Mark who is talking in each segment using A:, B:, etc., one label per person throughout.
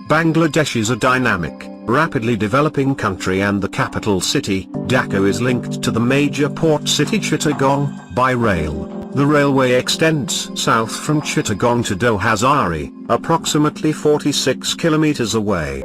A: Bangladesh is a dynamic, rapidly developing country, and the capital city, Dhaka, is linked to the major port city Chittagong by rail. The railway extends south from Chittagong to Dohazari, approximately 46 kilometers away.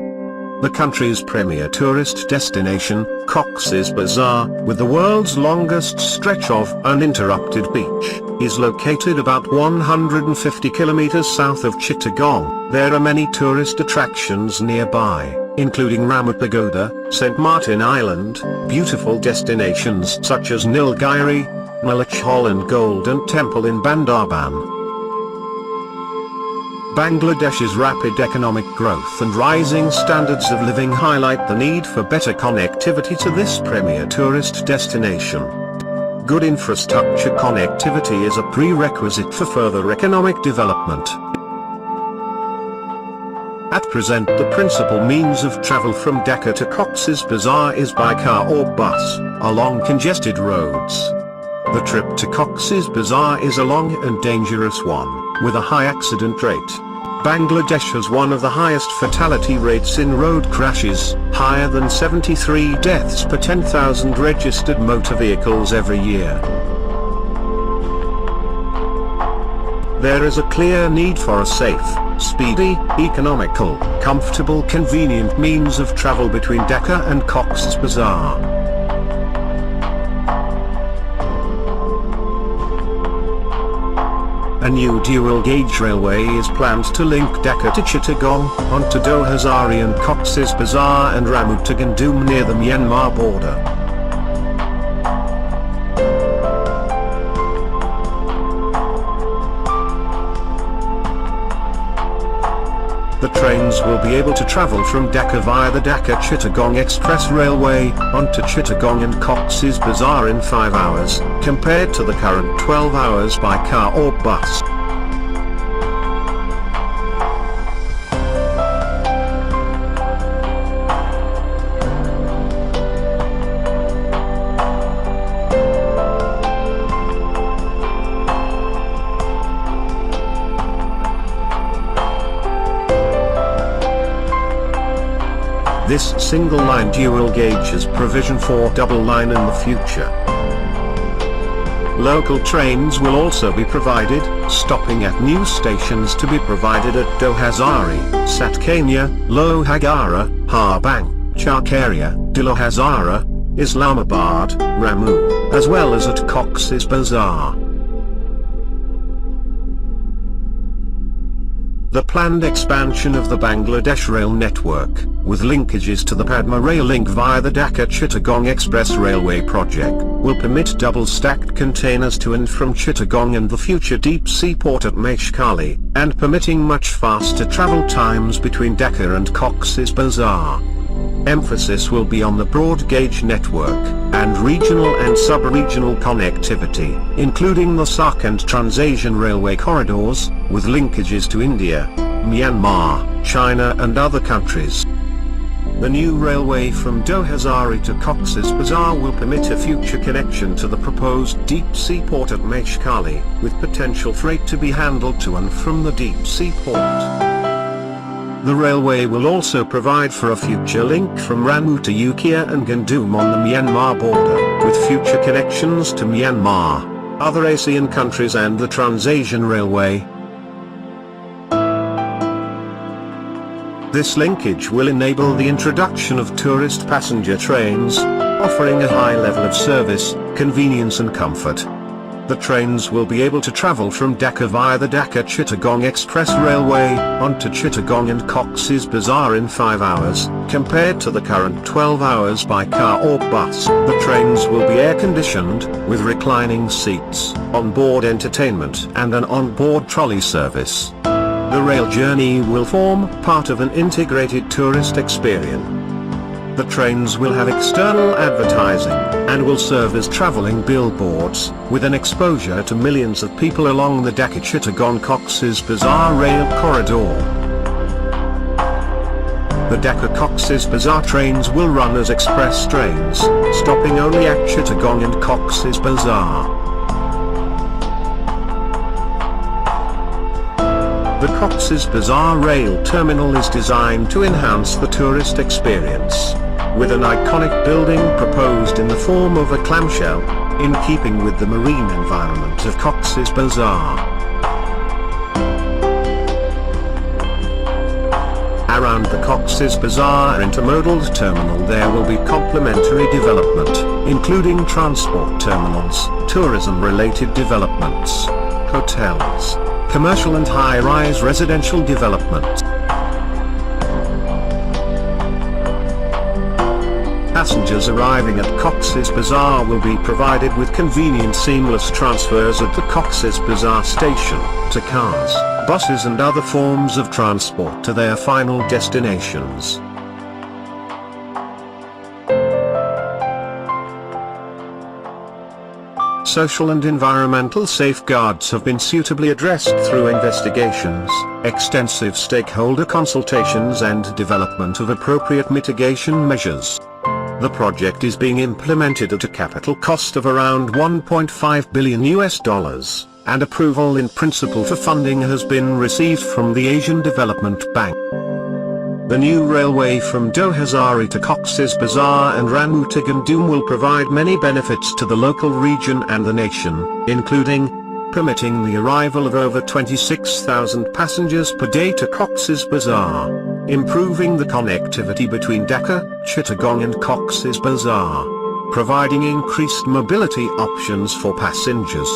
A: The country's premier tourist destination, Cox's Bazar, with the world's longest stretch of uninterrupted beach, is located about 150 kilometers south of Chittagong. There are many tourist attractions nearby, including Ramu Pagoda, St. Martin Island, beautiful destinations such as Nilgiri, Malach Hall and Golden Temple in Bandarban. Bangladesh's rapid economic growth and rising standards of living highlight the need for better connectivity to this premier tourist destination. Good infrastructure connectivity is a prerequisite for further economic development. At present, the principal means of travel from Dhaka to Cox's Bazar is by car or bus, along congested roads. The trip to Cox's Bazar is a long and dangerous one, with a high accident rate. Bangladesh has one of the highest fatality rates in road crashes, higher than 73 deaths per 10,000 registered motor vehicles every year. There is a clear need for a safe, speedy, economical, comfortable, convenient means of travel between Dhaka and Cox's Bazar. A new dual-gauge railway is planned to link Dhaka to Chittagong, onto Dohazari and Cox's Bazar and Ramu to Gandum near the Myanmar border. The trains will be able to travel from Dhaka via the Dhaka-Chittagong Express Railway, onto Chittagong and Cox's Bazar in 5 hours, compared to the current 12 hours by car or bus. This single-line dual-gauge has provision for double-line in the future. Local trains will also be provided, stopping at new stations to be provided at Dohazari, Satkania, Lohagara, Harbang, Charkaria, Dilohazara, Islamabad, Ramu, as well as at Cox's Bazar. The planned expansion of the Bangladesh rail network, with linkages to the Padma rail link via the Dhaka-Chittagong Express Railway project, will permit double-stacked containers to and from Chittagong and the future deep-sea port at Meshkali, and permitting much faster travel times between Dhaka and Cox's Bazar. Emphasis will be on the broad-gauge network, and regional and sub-regional connectivity, including the SARC and Trans-Asian railway corridors, with linkages to India, Myanmar, China and other countries. The new railway from Dohazari to Cox's Bazar will permit a future connection to the proposed deep-sea port at Meshkali, with potential freight to be handled to and from the deep-sea port. The railway will also provide for a future link from Ramu to Ukiah and Gandum on the Myanmar border, with future connections to Myanmar, other ASEAN countries and the Trans-Asian Railway. This linkage will enable the introduction of tourist passenger trains, offering a high level of service, convenience and comfort. The trains will be able to travel from Dhaka via the Dhaka-Chittagong Express Railway, onto Chittagong and Cox's Bazar in 5 hours, compared to the current 12 hours by car or bus. The trains will be air-conditioned, with reclining seats, on-board entertainment and an on-board trolley service. The rail journey will form part of an integrated tourist experience. The trains will have external advertising, and will serve as traveling billboards, with an exposure to millions of people along the Dhaka-Chittagong Cox's Bazar rail corridor. The Dhaka-Cox's Bazar trains will run as express trains, stopping only at Chittagong and Cox's Bazar. The Cox's Bazar rail terminal is designed to enhance the tourist experience, with an iconic building proposed in the form of a clamshell, in keeping with the marine environment of Cox's Bazar. Around the Cox's Bazar intermodal terminal there will be complementary development, including transport terminals, tourism-related developments, hotels, commercial and high-rise residential development. Passengers arriving at Cox's Bazar will be provided with convenient seamless transfers at the Cox's Bazar station, to cars, buses and other forms of transport to their final destinations. Social and environmental safeguards have been suitably addressed through investigations, extensive stakeholder consultations and development of appropriate mitigation measures. The project is being implemented at a capital cost of around $1.5 billion, and approval in principle for funding has been received from the Asian Development Bank. The new railway from Dohazari to Cox's Bazar and Rannu to Gandum will provide many benefits to the local region and the nation, including permitting the arrival of over 26,000 passengers per day to Cox's Bazar, improving the connectivity between Dhaka, Chittagong and Cox's Bazar, providing increased mobility options for passengers,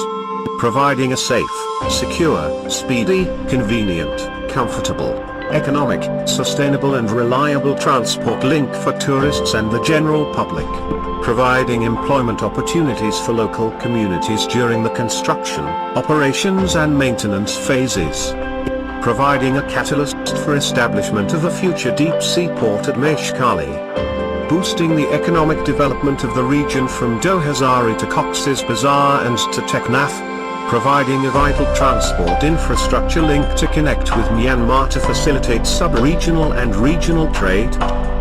A: providing a safe, secure, speedy, convenient, comfortable, economic, sustainable and reliable transport link for tourists and the general public, providing employment opportunities for local communities during the construction, operations and maintenance phases, providing a catalyst for establishment of a future deep-sea port at Meshkali, boosting the economic development of the region from Dohazari to Cox's Bazar and to Teknaf, providing a vital transport infrastructure link to connect with Myanmar to facilitate sub-regional and regional trade.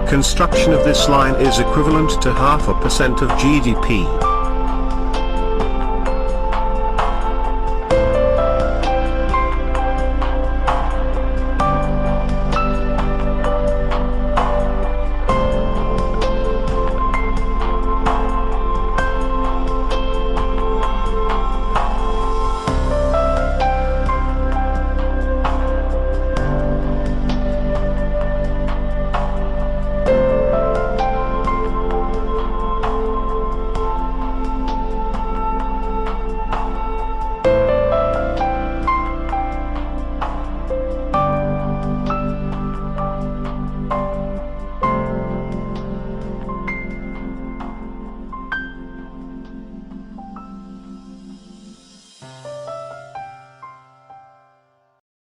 A: Construction of this line is equivalent to 0.5% of GDP.